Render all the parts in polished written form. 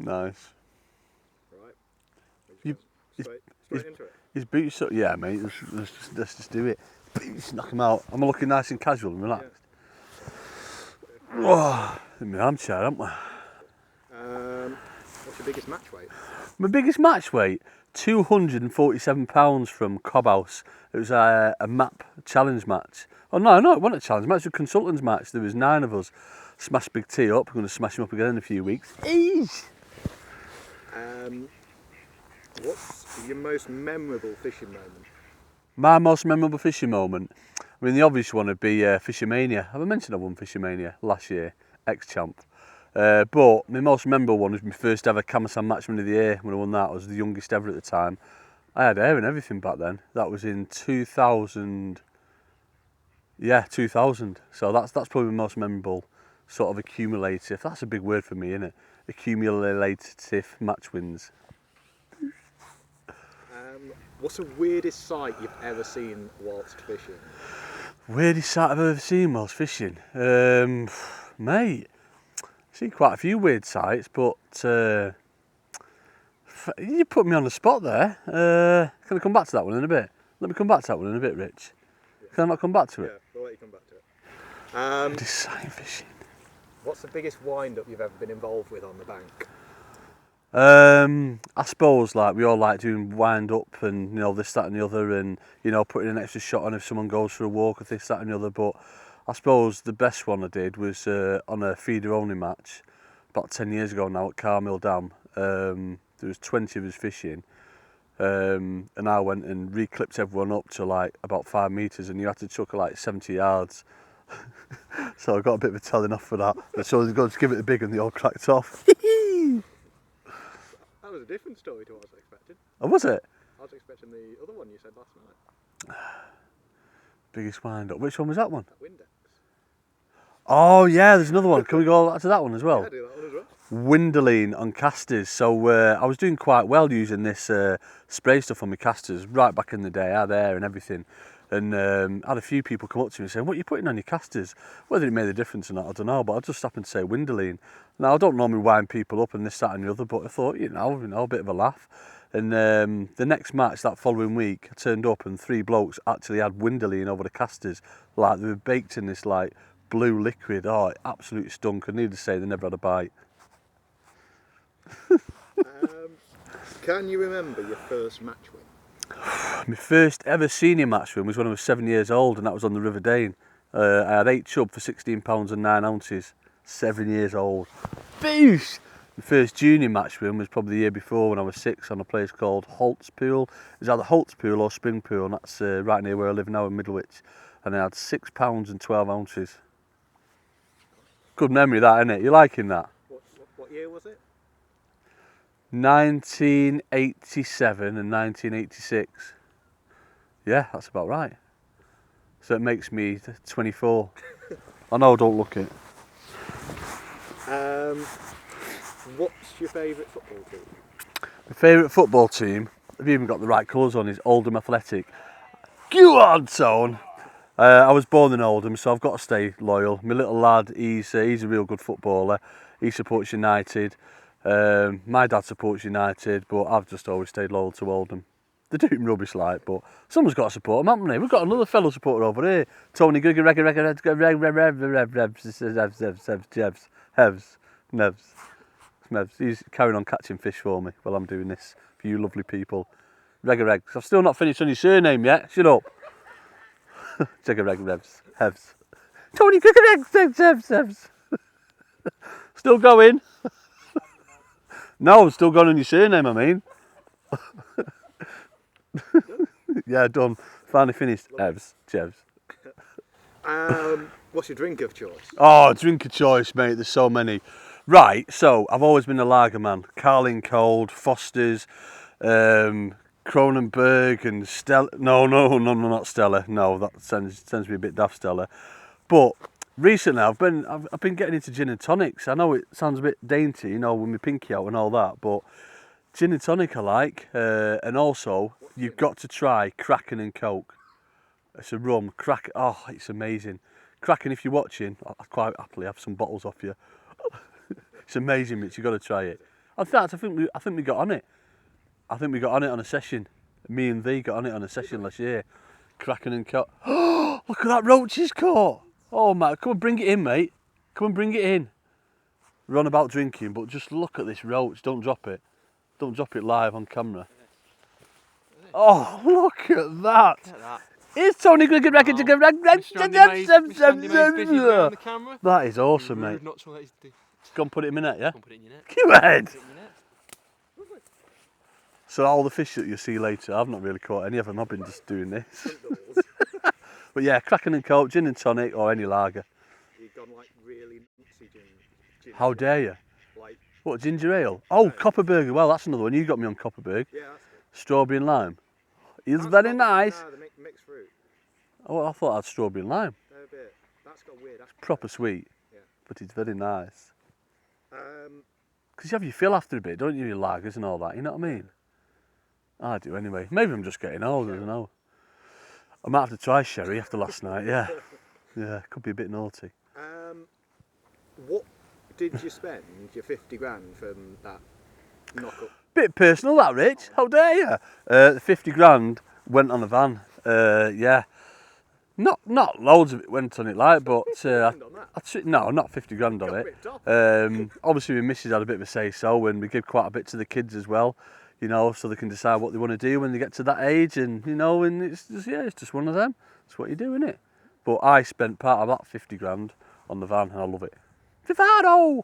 Nice. Right. You- Straight into it. His boots up. Yeah, mate. Let's just do it. Boots, knock him out. I'm looking nice and casual and relaxed. Yeah. Oh, in my armchair, aren't we? What's your biggest match weight? My biggest match weight, £247 from Cobhouse. It was a map challenge match. Oh no, it wasn't a challenge match, it was a consultants match. There was 9 of us. Smashed Big T up. I'm going to smash him up again in a few weeks. Eesh. What's your most memorable fishing moment? My most memorable fishing moment? I mean, the obvious one would be Fishermania. Have I mentioned I won Fishermania last year? Ex-champ. But my most memorable one was my first ever Kamasan Matchman of the Year. When I won that, I was the youngest ever at the time. I had hair and everything back then. That was in 2000. Yeah, 2000. So that's probably my most memorable sort of accumulative. That's a big word for me, isn't it? Accumulative match wins. What's the weirdest sight you've ever seen whilst fishing? Weirdest sight I've ever seen whilst fishing? Mate, I've seen quite a few weird sights, but you put me on the spot there. Can I come back to that one in a bit? Let me come back to that one in a bit, Rich. Can I not come back to it? Yeah, we'll let you come back to it. Weirdest sight fishing. What's the biggest wind-up you've ever been involved with on the bank? I suppose like we all like doing wind up and this, that and the other, and putting an extra shot on if someone goes for a walk or this, that and the other. But I suppose the best one I did was on a feeder only match about 10 years ago now at Carmill Dam. There was 20 of us fishing, and I went and reclipped everyone up to like about 5 metres, and you had to chuck like 70 yards. So I got a bit of a telling off for that. So they got to give it a big and they all cracked off. That was a different story to what I was expecting. Oh, was it? I was expecting the other one you said last night. Biggest wind up. Which one was that one? That Windex. Oh yeah, there's another one. Can we go back to that one as well? Yeah, do that one as well. Winderline on casters. So I was doing quite well using this spray stuff on my casters right back in the day. I had air and everything, and I had a few people come up to me saying, "What are you putting on your casters?" Whether it made a difference or not, I don't know. But I just happened to say Winderline. Now I don't normally wind people up and this, that, and the other, but I thought, a bit of a laugh. And the next match that following week, I turned up and 3 blokes actually had Winderline over the casters, like they were baked in this like blue liquid. Oh, it absolutely stunk. And needless to say, they never had a bite. Can you remember your first match win? My first ever senior match win was when I was 7 years old, and that was on the River Dane. I had 8 chub for £16 and 9 ounces. 7 years old. Boosh! The first junior match win was probably the year before when I was 6 on a place called Holt's Pool. It was either Holt's Pool or Spring Pool, and that's right near where I live now in Middlewich. And I had £6 and 12 ounces. Good memory that, innit? You liking that? What year was it? 1987 and 1986. Yeah, that's about right. So it makes me 24. I know, don't look it. What's your favourite football team? My favourite football team, I've even got the right colours on, is Oldham Athletic. Go on, son! I was born in Oldham, so I've got to stay loyal. My little lad, he's a real good footballer. He supports United. My dad supports United, but I've just always stayed loyal to Oldham. They're doing rubbish like, but someone's got to support them, haven't they? We've got another fellow supporter over here, Tony Nevs. He's carrying on catching fish for me while I'm doing this for you lovely people. Reg. I've still not finished on your surname yet. Shut up. Hevs. Tony Hevs. Still going? No, I'm still going on your surname, I mean. Yeah, done. Finally finished. Hevs. What's your drink of choice? Oh, drink of choice, mate. There's so many. Right, so I've always been a lager man. Carling Cold, Foster's, Kronenberg and Stella. No, not Stella. No, that tends to be a bit daft, Stella. But recently I've been getting into gin and tonics. I know it sounds a bit dainty, with my pinky out and all that, but gin and tonic I like. And also, you've got to try Kraken and Coke. It's a rum. Oh, it's amazing. Kraken, if you're watching, I'd quite happily have some bottles off you. It's amazing, Mitch. You've got to try it. In fact, I think we got on it. I think we got on it on a session. Me and thee got on it on a session last year. Cracking and caught. Oh, look at that roach he's caught. Oh, man, come and bring it in, mate. Come and bring it in. We're on about drinking, but just look at this roach. Don't drop it. Don't drop it live on camera. Oh, look at that. Look at that. It's Tony Cricket Record to get Mr. Andy May's busy behind the camera. That is awesome, Rude mate. not to let us do. Go and put it in my net, yeah? Go and put it in your net. Come ahead. Put it in your net. So all the fish that you see later, I've not really caught any of them. I've been just doing this. But yeah, Kraken and Coke, gin and tonic, or any lager. You've gone like really nutsy gin. How dare you? Like, What, ginger ale? Oh, No. Copperberg. Well, that's another one. You got me on Copperberg. yeah, that's good. Strawberry and lime. It's That's very got- nice. No, the mixed fruit. Oh, I thought I had strawberry and lime. No bit. That's got weird. That's Proper sweet. Yeah. But it's very nice. Um, Because you have your fill after a bit, don't you? Your lagers and all that. You know what I mean? I do anyway. Maybe I'm just getting old. I don't know. I might have to try sherry after last night. Yeah. Yeah. Could be a bit naughty. what did you spend your 50 grand from that knock-up? Bit personal, that, Rich. How dare you? The 50 grand went on a van. Yeah. Not loads of it went on it, like, but Grand on that? no, not 50 grand on Got a it. bit top. Obviously, my missus had a bit of a say so, and we give quite a bit to the kids as well, you know, so they can decide what they want to do when they get to that age, and you know, and it's just one of them. It's what you do, innit? But I spent part of that 50 grand on the van, and I love it. Vivado!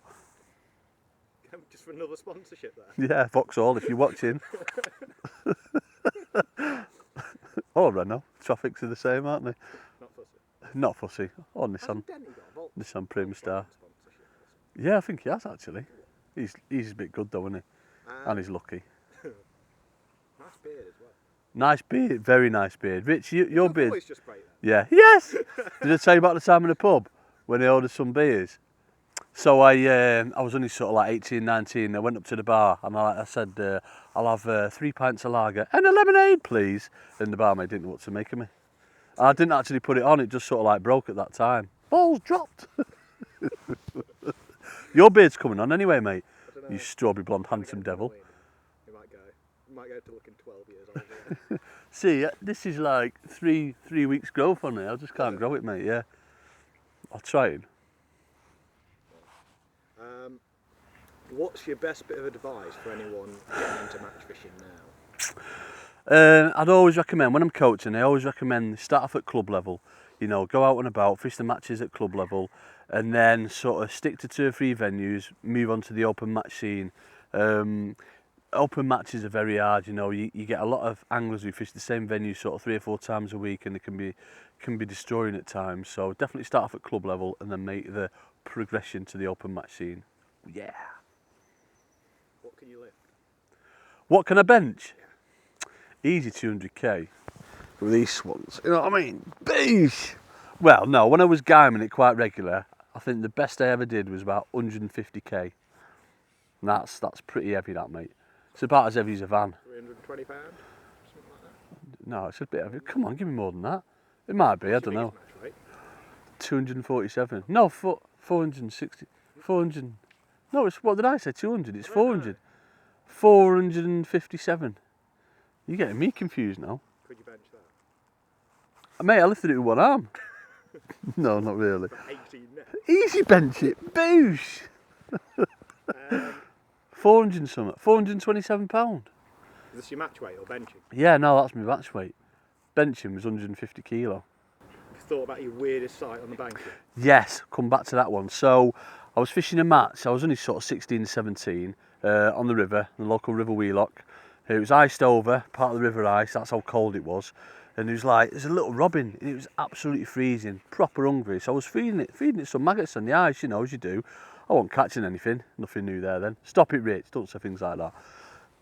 Just for another sponsorship there. Yeah, Vauxhall, if you're watching. Oh, Renault. Traffics are the same, aren't they? Not fussy. Not fussy. Or Nissan. Hasn't Denny got a Volt- Nissan Prima Star. Volkswagen sponsorship or something? Yeah, I think he has actually. He's a bit good though, isn't he? And he's lucky. Nice beard as well. Nice beard, very nice beard. Rich, your Your beard. voice just great then. Yeah. Yes. Did I tell you about the time in the pub when I ordered some beers? So I was only sort of like 18, 19. I went up to the bar and I said, I'll have 3 pints of lager and a lemonade, please. And the barmaid didn't know what to make of me. I didn't actually put it on. It just sort of like broke at that time. Balls dropped. Your beard's coming on anyway, mate. I don't know. You strawberry blonde Trying to handsome get devil. Halloween. You might go to looking 12 years older. See, this is like three weeks growth on it. I just can't grow it, mate. Yeah, I'll try it. What's your best bit of advice for anyone getting into match fishing now? I'd always recommend, when I'm coaching, I always recommend start off at club level. You know, go out and about, fish the matches at club level, and then sort of stick to 2 or 3 venues, move on to the open match scene. Open matches are very hard, you know, you get a lot of anglers who fish the same venue sort of 3 or 4 times a week, and it can be destroying at times. So definitely start off at club level and then make the progression to the open match scene. Yeah. What can you lift? What can I bench? Easy 200k with these ones. You know what I mean? Beesh! Well, no, when I was gamming it quite regular, I think the best I ever did was about 150k. And that's pretty heavy, that, mate. It's about as heavy as a van. 320 pound? Something like that? No, it's a bit heavy. Come on, give me more than that. It might be, I What's don't your know. biggest match weight? 247. No, 460. 400. No, it's, what did I say? 200. It's 400. 457. You're getting me confused now. Could you bench that? Mate, I lifted it with one arm. No, not really. From 18 net. Easy bench it. Boosh. 400 and something. 427 pound. Is this your match weight or benching? Yeah, no, that's my match weight. Benching was 150 kilo. Have you thought about your weirdest sight on the bank yet? Yes, come back to that one. So I was fishing a match. I was only sort of 16, 17 on the river, the local river Wheelock. It was iced over, part of the river ice. That's how cold it was. And it was like, there's a little robin. And it was absolutely freezing, proper hungry. So I was feeding it some maggots on the ice, you know, as you do. I wasn't catching anything, nothing new there then. Stop it, Rich, don't say things like that.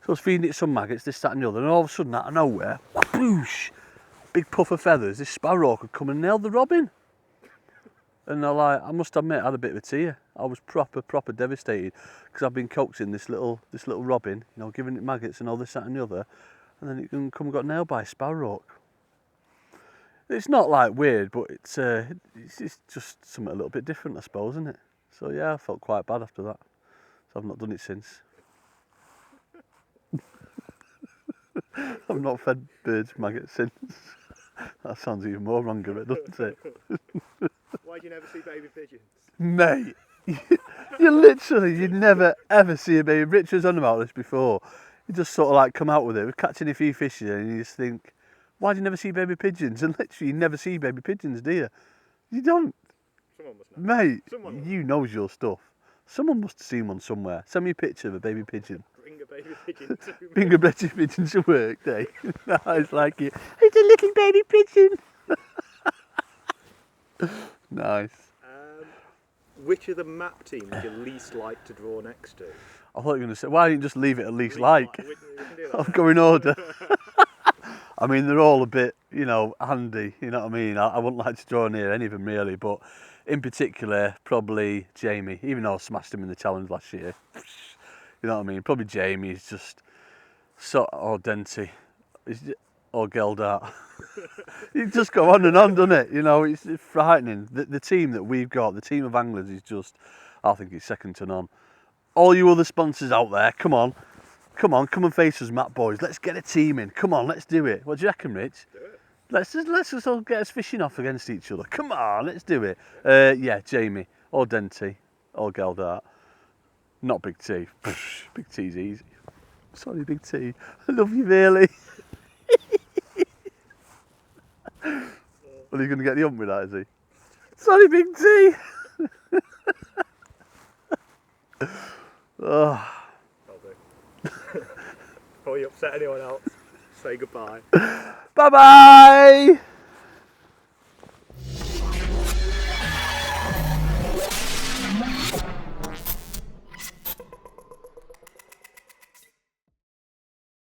So I was feeding it some maggots, this, that and the other, and all of a sudden, out of nowhere, whoosh, big puff of feathers, this sparrow could come and nail the robin. And I must admit, I had a bit of a tear. I was proper devastated, because I've been coaxing this little robin, you know, giving it maggots and all this, that and the other, and then it can come and got nailed by a sparrow. It's not like weird, but it's just something a little bit different, I suppose, isn't it? So yeah, I felt quite bad after that. So I've not done it since. I've not fed birds maggots since. That sounds even more wrong of it, doesn't it? Why do you never see baby pigeons? Mate, you never ever see a baby. Rich was on about this before. You just sort of like come out with it. We're catching a few fishes and you just think, why do you never see baby pigeons? And literally you never see baby pigeons, do you? You don't. Someone must know. Mate, Someone you knows your stuff. Someone must have seen one somewhere. Send me a picture of a baby pigeon. Bring a baby pigeon to me. Bring a baby pigeon to work, eh? No, it's like it. It's a little baby pigeon. Nice. Which of the map teams would you least like to draw next to? I thought you were going to say, why didn't you just leave it at least like? We can do that I'll now. go in order. I mean, they're all a bit, handy, you know what I mean? I wouldn't like to draw near any of them really, but in particular, probably Jamie, even though I smashed him in the challenge last year. You know what I mean? Probably Jamie is just or Denty, or Geldart. You just go on and on, doesn't it? It's frightening. The team that we've got, the team of anglers is just, I think it's second to none. All you other sponsors out there, come on and face us, Matt boys. Let's get a team in. Come on, let's do it. What do you reckon, Rich? Do it. Let's just all get us fishing off against each other. Come on, let's do it. Yeah, Jamie or Denty or Geldart. Not Big T. Big T's easy. Sorry, Big T. I love you, really. Well, he's going to get the ump with that, is he? Sorry, Big T. Oh. I'll do. Before you upset anyone else, say goodbye. Bye-bye.